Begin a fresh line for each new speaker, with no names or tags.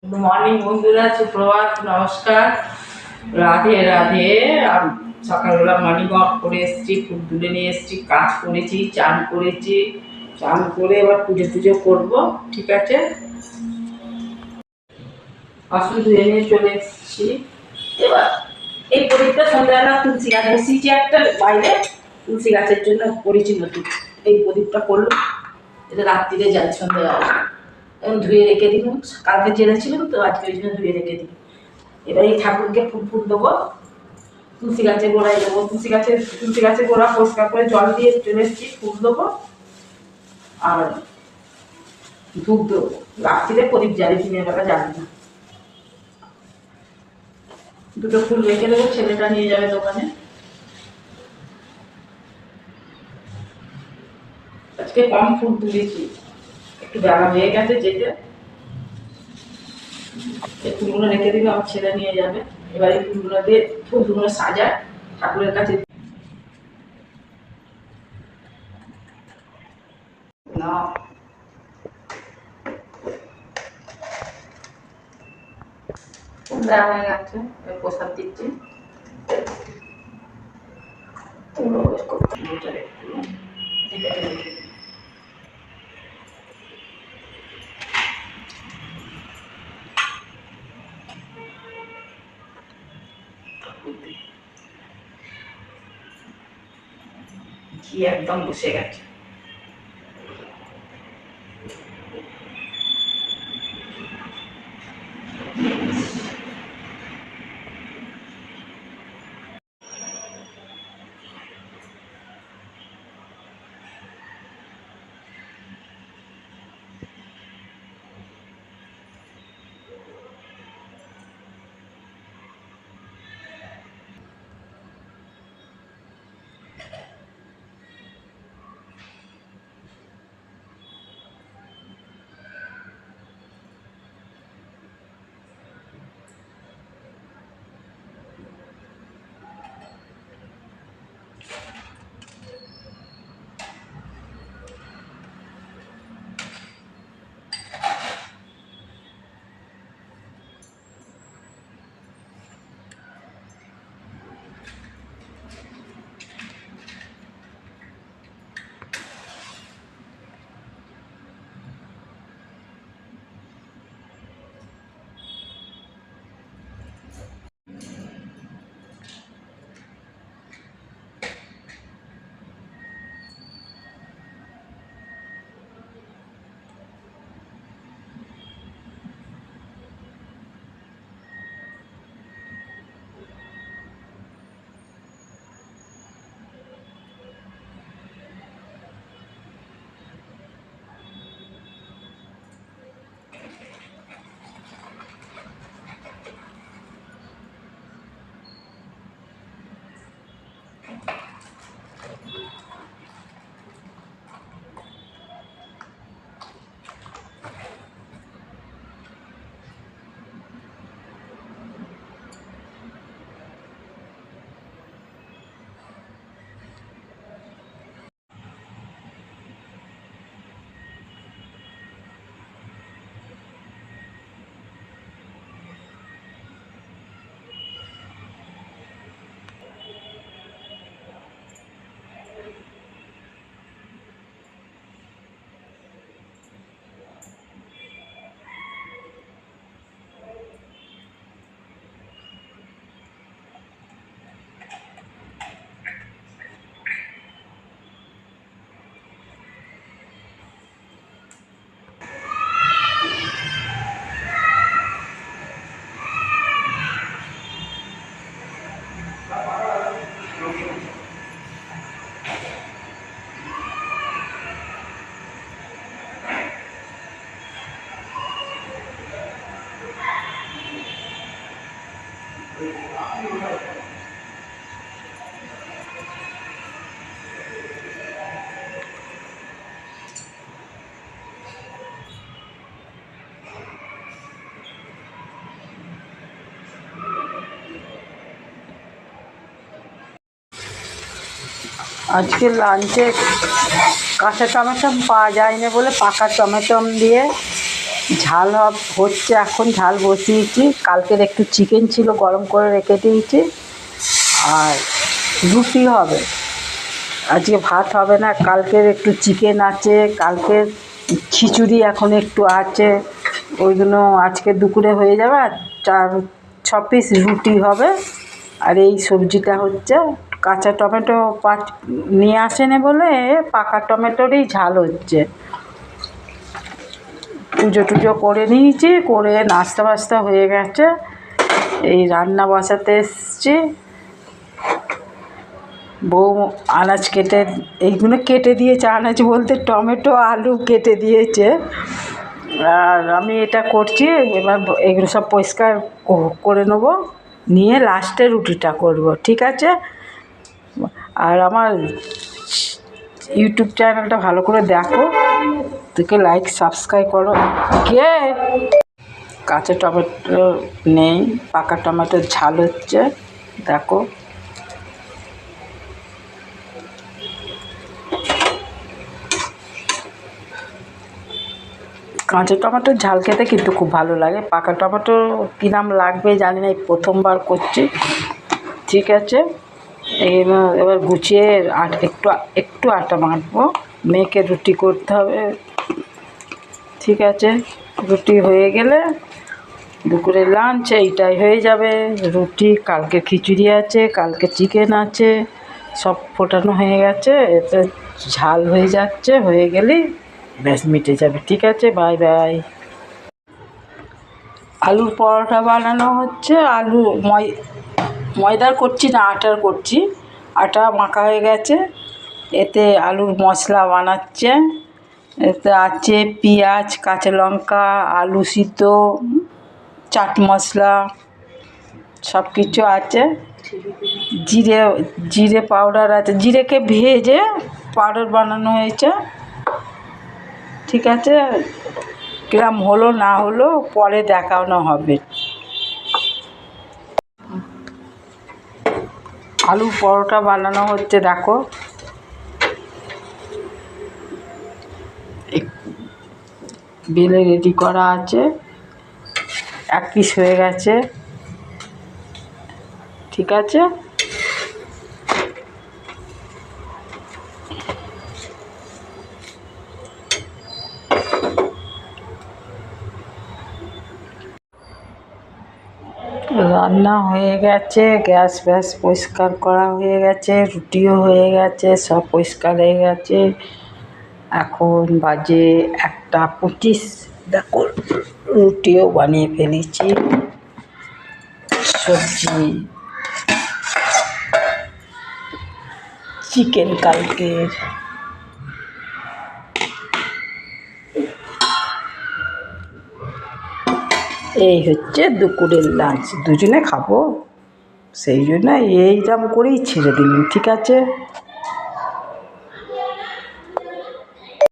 Good morning বন্ধুরা, সুপ্রভাত, নমস্কার, রাধে রাধে। সকালবেলা মর্নিং ওয়াক করে এসেছি, ফুল তুলে নিয়ে এসেছি, কাজ করেছি, চান করেছি। চান করে এবার পুজো টুজো করবো। ঠিক আছে, বাসন ধুয়ে নিয়ে চলে এসেছি। এবার এই প্রদীপটা সন্ধ্যাবেলা তুলসী গাছ বসিয়েছি একটা বাইরে, তুলসী গাছের জন্য করেছি নতুন। এই প্রদীপটা করলো, এটা রাত্রিরে যায় সন্ধ্যাবেলা। এখন ধুয়ে রেখে দিন, কালকে জেনেছিলাম তো, আজকে ওই জন্য ধুয়ে রেখে দিন। এবার এই ঠাকুরকে ফুল ফুল দেবো, তুলসী গাছের গোড়ায় দেবো। তুলসী গাছের গোড়া পরিষ্কার করে জল দিয়ে চলে এসেছি, ফুল দেবো আর ধূপ দেবো। রাত্রিরে প্রদীপ জ্বালি, দিনের বেলা জ্বালি না। দুটো ফুল রেখে দেবো, ছেলেটা নিয়ে যাবে দোকানে। আজকে কম ফুল তুলেছি, একটু বেলা হয়ে গেছে যেতে। এই ফুলগুলো রেখে দিলে আমার ছেলে নিয়ে যাবে। এবার এই ফুলগুলো দিয়ে ফুলগুলো সাজায় ঠাকুরের কাছে। না, দেওয়া হয়ে গেছে, প্রসাদ দিচ্ছি। ঘি একদম বসে গেছে। আজকে লাঞ্চে কাঁচা টমেটো পাওয়া যায়নি বলে পাকা টমেটো দিয়ে
ঝাল হচ্ছে, এখন ঝাল বসিয়েছি। কালকের একটু চিকেন ছিল, গরম করে রেখে দিয়েছি। আর রুটি হবে, আজকে ভাত হবে না। কালকের একটু চিকেন আছে, কালকের খিচুড়ি এখন একটু আছে, ওইগুলো আজকে দুপুরে হয়ে যাবে। আর 4-6 পিস রুটি হবে। আর এই সবজিটা হচ্ছে, কাঁচা টমেটো নিয়ে আসেনি বলে পাকা টমেটোরই ঝাল হচ্ছে। পুজো টুজো করে নিয়েছি, করে নাস্তা বাস্তা হয়ে গেছে, এই রান্না বসাতে এসছি। বউ আনাজ কেটে, এইগুলো কেটে দিয়েছে, আনাজ বলতে টমেটো আলু কেটে দিয়েছে। আর আমি এটা করছি, এবার এগুলো সব পরিষ্কার করে নেবো, নিয়ে লাস্টে রুটিটা করব, ঠিক আছে? আর আমার ইউটিউব চ্যানেলটা ভালো করে দেখো, তোকে লাইক সাবস্ক্রাইব করো। কে? কাঁচা টমেটো নেই, পাকা টমেটোর ঝাল হচ্ছে, দেখো। কাঁচা টমেটোর ঝাল খেতে কিন্তু খুব ভালো লাগে। পাকা টমেটো কী নাম লাগবে জানি না, এই প্রথমবার করছি, ঠিক আছে? এবার গুছিয়ে একটু আটা মাখবো, মেখে রুটি করতে হবে, ঠিক আছে? রুটি হয়ে গেলে দুপুরে লাঞ্চ এইটাই হয়ে যাবে। রুটি, কালকে খিচুড়ি আছে, কালকে চিকেন আছে, সব ফোটানো হয়ে গেছে। এতে ঝাল হয়ে যাচ্ছে, হয়ে গেলেই ব্যাস মিটে যাবে, ঠিক আছে? Bye bye. আলুর পরোটা বানানো হচ্ছে। আলু ময়দার করছি না, আটার করছি। আটা মাখা হয়ে গেছে, এতে আলুর মশলা বানাচ্ছে। এতে আছে পেঁয়াজ, কাঁচা লঙ্কা, আলু সিদ্ধ, চাট মশলা, সব কিছু আছে। জিরে পাউডার আছে, জিরেকে ভেজে পাউডার বানানো হয়েছে, ঠিক আছে? কিরম হলো না হলো পরে দেখানো হবে। আলু পরোটা বানানো হচ্ছে, দেখো। বেলে রেডি করা আছে, 1 পিস হয়ে গেছে, ঠিক আছে? রান্না হয়ে গেছে, গ্যাস ব্যাস পরিষ্কার করা হয়ে গেছে, রুটিও হয়ে গেছে, সব পরিষ্কার হয়ে গেছে। এখন বাজে 1:25, দেখো রুটিও বানিয়ে ফেলেছি। সবজি চিকেন কালকের। এই হচ্ছে দুপুরের লাঞ্চ, দুজনে খাবো, সেই জন্য এইরকম করেই ছেড়ে দিলাম, ঠিক আছে?